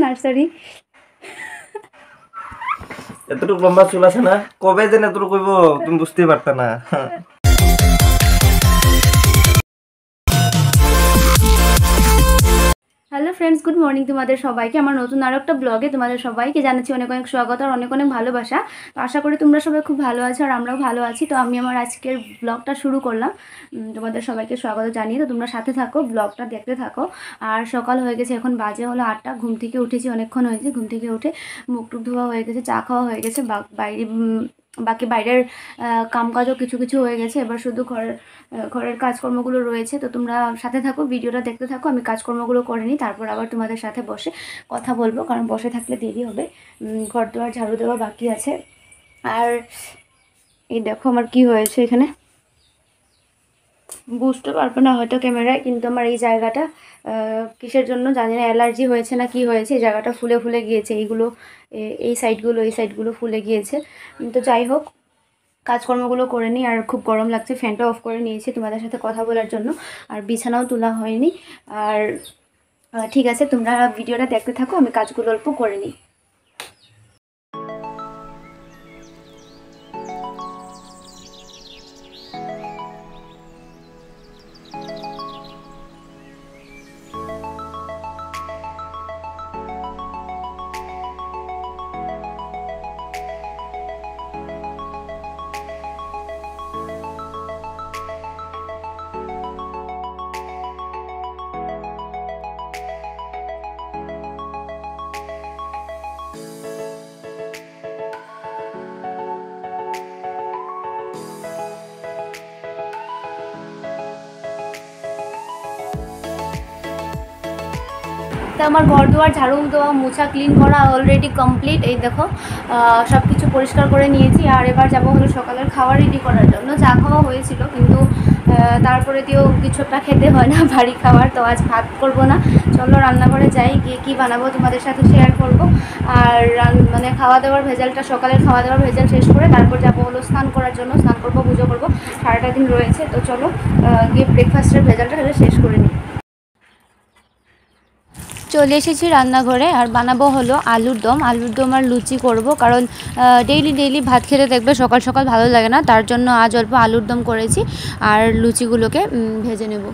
Nursery এতটুকু লম্বা চুল আছে না, কবে যেন এতটুকু কইব তুমি বুঝতেই পারতা না। হ্যালো ফ্রেন্ডস, গুড মর্নিং তোমাদের সবাইকে। আমার নতুন আরও একটা ব্লগে তোমাদের সবাইকে জানাচ্ছি অনেক অনেক স্বাগত আর অনেক অনেক ভালোবাসা। তো আশা করি তোমরা সবাই খুব ভালো আছো আর আমরাও ভালো আছি। তো আমি আমার আজকের ব্লগটা শুরু করলাম তোমাদের সবাইকে স্বাগত জানিয়ে। তো তোমরা সাথে থাকো, ব্লগটা দেখতে থাকো। আর সকাল হয়ে গেছে, এখন বাজে হলো 8টা। ঘুম থেকে উঠেছি, অনেকক্ষণ হয়েছে। ঘুম থেকে উঠে মুখ টুক ধোয়া হয়ে গেছে, চা খাওয়া হয়ে গেছে, বাকি বাইরের কামকাজও কিছু কিছু হয়ে গেছে। এবার শুধু ঘরের কাজকর্মগুলো রয়েছে। তো তোমরা সাথে থাকো, ভিডিওটা দেখতে থাকো। আমি কাজকর্মগুলো করে নিই, তারপর আবার তোমাদের সাথে বসে কথা বলবো, কারণ বসে থাকলে দেরি হবে। ঘর দুয়ার ঝাড়ু দেওয়া বাকি আছে। আর এই দেখো আমার কি হয়েছে এখানে, বুঝতে পারবো না হয়তো ক্যামেরায়, কিন্তু আমার এই জায়গাটা কিসের জন্য জানি না, অ্যালার্জি হয়েছে না কি হয়েছে, এই জায়গাটা ফুলে ফুলে গিয়েছে। এই সাইডগুলো ফুলে গিয়েছে। তো যাই হোক, কাজকর্মগুলো করে নিই। আর খুব গরম লাগছে, ফ্যানটা অফ করে নিয়েছি তোমাদের সাথে কথা বলার জন্য। আর বিছানাও তোলা হয়নি। আর ঠিক আছে, তোমরা ভিডিওটা দেখতে থাকো, আমি কাজগুলো অল্প করে নিই। তো আমার ঘর দুয়ার ঝাড়ু দেওয়া, মোছা, ক্লিন করা অলরেডি কমপ্লিট। এই দেখো সব কিছু পরিষ্কার করে নিয়েছি। আর এবার যাবো হলো সকালের খাবার রেডি করার জন্য। চা খাওয়া হয়েছিল, কিন্তু তারপরে দিয়েও কিছু একটা খেতে হয় না, ভারী খাবার। তো আজ ভাত করবো না, চলো রান্নাঘরে যাই, গিয়ে কী বানাবো তোমাদের সাথে শেয়ার করব। আর মানে খাওয়া দাওয়ার ভেজালটা, সকালের খাওয়া দাওয়ার ভেজাল শেষ করে তারপর যাবো হলো স্নান করার জন্য। স্নান করবো, পুজো করবো, সারাটা দিন রয়েছে। তো চলো গিয়ে ব্রেকফাস্টের ভেজালটা শেষ করে নিই। চলে এসেছি রান্নাঘরে, আর বানাবো হলো আলুর দম আর লুচি করব, কারণ ডেইলি ভাত খেতে দেখবে সকাল সকাল ভালো লাগে না। তার জন্য আজ অল্প আলুর দম করেছি, আর লুচিগুলোকে ভেজে নেব।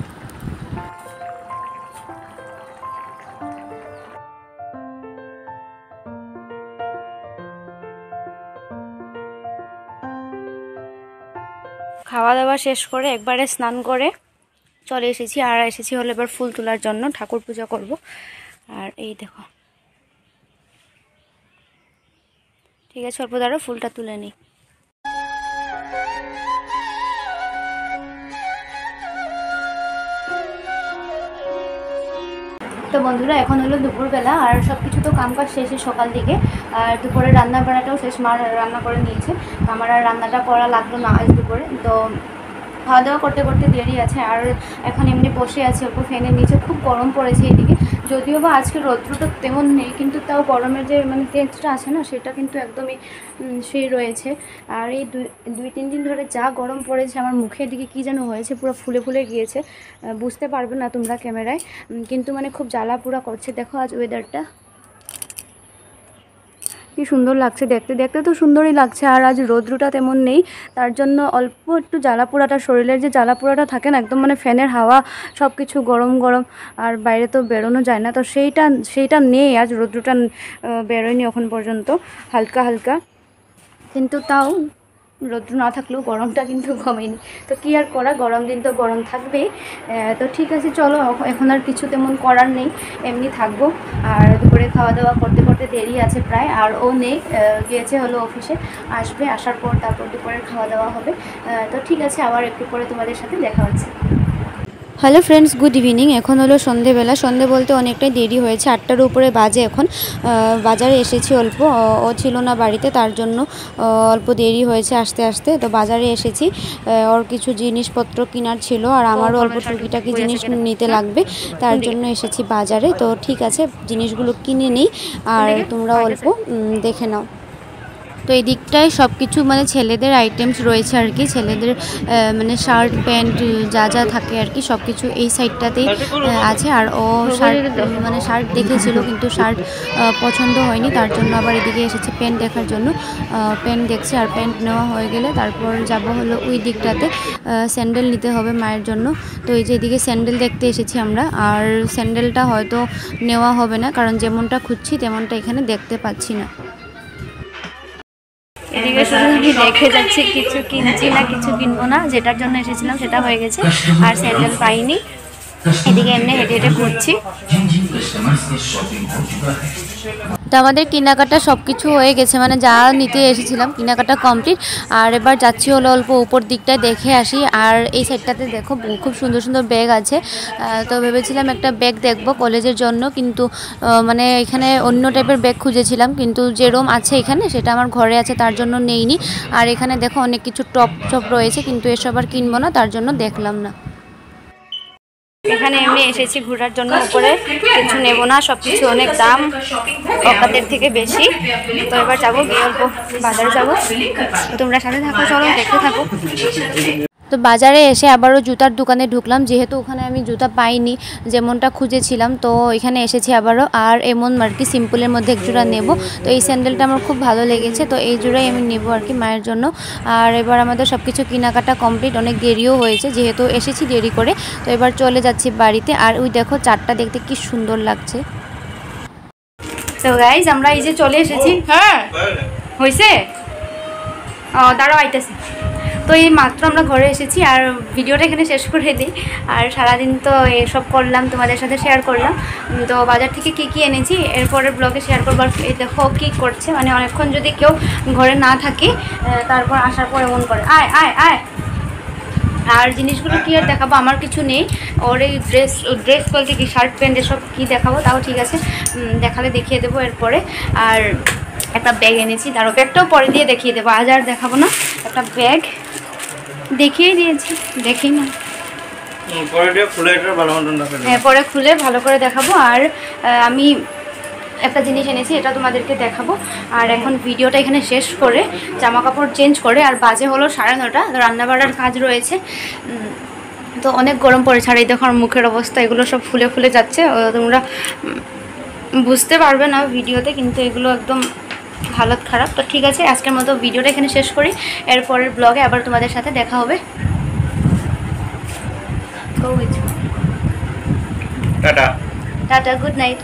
খাওয়া দাওয়া শেষ করে একবারে স্নান করে চলে এসেছি। আর এসেছি হলো এবার ফুল তোলার জন্য, ঠাকুর পূজা করব। আর এই দেখো, ঠিক আছে, অল্প দাঁড়ো, ফুলটা তুলে নিই। তো বন্ধুরা, এখন হলো দুপুরবেলা, আর সব কিছু তো কামকাজ শেষে সকাল দিকে। আর দুপুরে রান্না বান্নাটাও শেষ, মা রান্না করে নিয়েছে। আমার আর রান্নাটা করা লাগলো না আজ দুপুরে। তো খাওয়া দাওয়া করতে করতে দেরি আছে। আর এখন এমনি বসে আছি অল্প ফ্যানের নিচে, খুব গরম পড়েছে এদিকে। যদিও বা আজকে রৌদ্রটা তেমন নেই, কিন্তু তাও গরমের যে মানে তেজটা আছে না, সেটা কিন্তু একদমই সেই রয়েছে। আর এই দুই তিন দিন ধরে যা গরম পড়েছে, আমার মুখের দিকে কী যেন হয়েছে, পুরো ফুলে ফুলে গিয়েছে। বুঝতে পারবে না তোমরা ক্যামেরায়, কিন্তু মানে খুব জ্বালা পোড়া করছে। দেখো আজ ওয়েদারটা কি সুন্দর লাগছে, দেখতে দেখতে তো সুন্দরই লাগছে। আর আজ রৌদ্রটা তেমন নেই, তার জন্য অল্প একটু জ্বালা পোড়াটা, শরীরের যে জ্বালা পোড়াটা থাকে না, একদম মানে ফ্যানের হাওয়া সব কিছু গরম গরম, আর বাইরে তো বেরোনো যায় না। তো সেইটা নেই, আজ রৌদ্রটা বেরোয়নি এখন পর্যন্ত, হালকা হালকা। কিন্তু তাও রৌদ্র না থাকলেও গরমটা কিন্তু কমেনি। তো কী আর করা, গরম দিন তো গরম থাকবেই। তো ঠিক আছে, চলো, এখন আর কিছু তেমন করার নেই, এমনি থাকবো। আর দুপুরে খাওয়া দাওয়া করতে করতে দেরি আছে প্রায়। আর ও নেই, গিয়েছে হলো অফিসে, আসবে, আসার পর তারপর দুপুরের খাওয়া দাওয়া হবে। তো ঠিক আছে, আবার একটু পরে তোমাদের সাথে দেখা হচ্ছে। Hello friends, good evening. এখন হলো সন্ধেবেলা, সন্ধে বলতে অনেকটাই দেরি হয়েছে, 8টার উপরে বাজে এখন। বাজারে এসেছি অল্প, ও ছিল না বাড়িতে, তার জন্য অল্প দেরি হয়েছে আসতে আসতে। তো বাজারে এসেছি, ওর কিছু জিনিসপত্র কেনার ছিল, আর আমারও অল্প টুকিটাকি জিনিস নিতে লাগবে, তার জন্য এসেছি বাজারে। তো ঠিক আছে, জিনিসগুলো কিনে নিই, আর তোমরা অল্প দেখে নাও। তো এই দিকটায় সব কিছু মানে ছেলেদের আইটেমস রয়েছে আর কি, ছেলেদের মানে শার্ট প্যান্ট যা যা থাকে আর কি সব কিছু এই সাইডটাতেই আছে। আর ও শার্ট দেখেছিল কিন্তু শার্ট পছন্দ হয়নি, তার জন্য আবার এদিকে এসেছে প্যান্ট দেখার জন্য। প্যান্ট দেখছে, আর প্যান্ট নেওয়া হয়ে গেলে তারপর যাব হলো ওই দিকটাতে স্যান্ডেল নিতে হবে মায়ের জন্য। তো এই যে এদিকে স্যান্ডেল দেখতে এসেছি আমরা, আর স্যান্ডেলটা হয়তো নেওয়া হবে না কারণ যেমনটা খুঁজছি তেমনটা এখানে দেখতে পাচ্ছি না। এদিকে শুধু আমি দেখে যাচ্ছি, কিছু কিনছি না কিছু কিনবো না, যেটার জন্য এসেছিলাম সেটা হয়ে গেছে, আর স্যান্ডেল পাইনি। এদিকে এমনি হেঁটে হেঁটে ঘুরছি। তো আমাদের কেনাকাটা সব কিছু হয়ে গেছে, মানে যা নিতে এসেছিলাম কেনাকাটা কমপ্লিট। আর এবার যাচ্ছি হলো অল্প উপর দিকটায় দেখে আসি। আর এই সাইডটাতে দেখো খুব সুন্দর সুন্দর ব্যাগ আছে। তো ভেবেছিলাম একটা ব্যাগ দেখবো কলেজের জন্য, কিন্তু মানে এখানে অন্য টাইপের ব্যাগ খুঁজেছিলাম, কিন্তু যেরকম আছে এখানে সেটা আমার ঘরে আছে তার জন্য নেইনি। আর এখানে দেখো অনেক কিছু টপ রয়েছে, কিন্তু এসব আর কিনবো না, তার জন্য দেখলাম না। এখানে এমনি এসেছি ঘোরার জন্য, উপরে কিছু নেব না, সব কিছু অনেক দাম, অকাতের থেকে বেশি। তো এবার যাবো, গিয়ে অল্প বাজারে যাবো, তোমরা সাথে থাকো, চলো দেখতে থাকো। তো বাজারে এসে আবারও জুতার দোকানে ঢুকলাম, যেহেতু ওখানে আমি জুতা পাইনি যেমনটা খুঁজেছিলাম। তো এখানে এসেছি আবারও, আর এমন আর কি সিম্পলের মধ্যে এক জোড়া নেব। তো এই স্যান্ডেলটা আমার খুব ভালো লেগেছে, তো এই জোড়াই আমি নেব আর কি মায়ের জন্য। আর এবার আমাদের সব কিছু কেনাকাটা কমপ্লিট, অনেক দেরিও হয়েছে যেহেতু এসেছি দেরি করে। তো এবার চলে যাচ্ছি বাড়িতে। আর ওই দেখো চারটা দেখতে কি সুন্দর লাগছে। তো গাইজ আমরা এই যে চলে এসেছি। হ্যাঁ হয়েছে, দাঁড়াও আইতেছি। তো এই মাত্র আমরা ঘরে এসেছি, আর ভিডিওটা এখানে শেষ করে দিই। আর সারাদিন তো এসব করলাম, তোমাদের সাথে শেয়ার করলাম। তো বাজার থেকে কি এনেছি এরপরের ব্লগে শেয়ার করবার। এই দেখো কী করছে, মানে অনেকক্ষণ যদি কেউ ঘরে না থাকে তারপর আসার পর এমন করে আয় আয় আয়। আর জিনিসগুলো কি আর দেখাবো, আমার কিছু নেই। ওর এই ড্রেস বলতে কি শার্ট প্যান্ট এসব কী দেখাবো, তাও ঠিক আছে দেখালে দেখিয়ে দেবো এরপরে। আর একটা ব্যাগ এনেছি, তারও ব্যাগটাও পরে দিয়ে দেখিয়ে দেবো, আজ আর দেখাবো না। একটা ব্যাগ দেখিয়ে দিয়েছি, দেখি না হ্যাঁ পরে খুলে ভালো করে দেখাবো। আর আমি একটা জিনিস এনেছি, এটা তোমাদেরকে দেখাবো। আর এখন ভিডিওটা এখানে শেষ করে জামা কাপড় চেঞ্জ করে, আর বাজে হলো 9:30, রান্নাবাড়ার কাজ রয়েছে। তো অনেক গরম পড়েছে, আর এই দেখো মুখের অবস্থা, এগুলো সব ফুলে ফুলে যাচ্ছে। তোমরা বুঝতে পারবে না ভিডিওতে, কিন্তু এগুলো একদম হালত খারাপ। তো ঠিক আছে, আজকের মতো ভিডিওটা এখানে শেষ করি, এরপরের ব্লগে আবার তোমাদের সাথে দেখা হবে। Tata, good night.